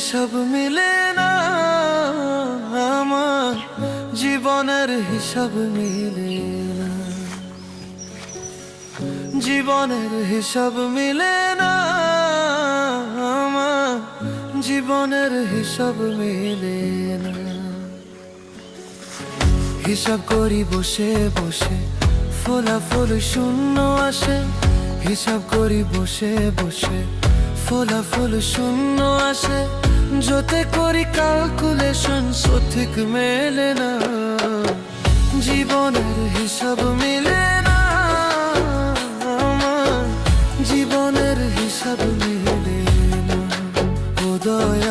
হিসাব মিলে না, আমার জীবনের হিসাব মিলে না, জীবনের হিসাব মিলে না, আমার জীবনের হিসাব মিলে না। হিসাব করি বসে বসে, ফলাফল শূন্য আসে। হিসাব করি বসে বসে, ফলাফল শূন্য আসে। যতে করি ক্যালকুলেশন সঠিক মেলে না, জীবনের হিসাব মিলে না, আমার জীবনের হিসাব মিলে না। উদয়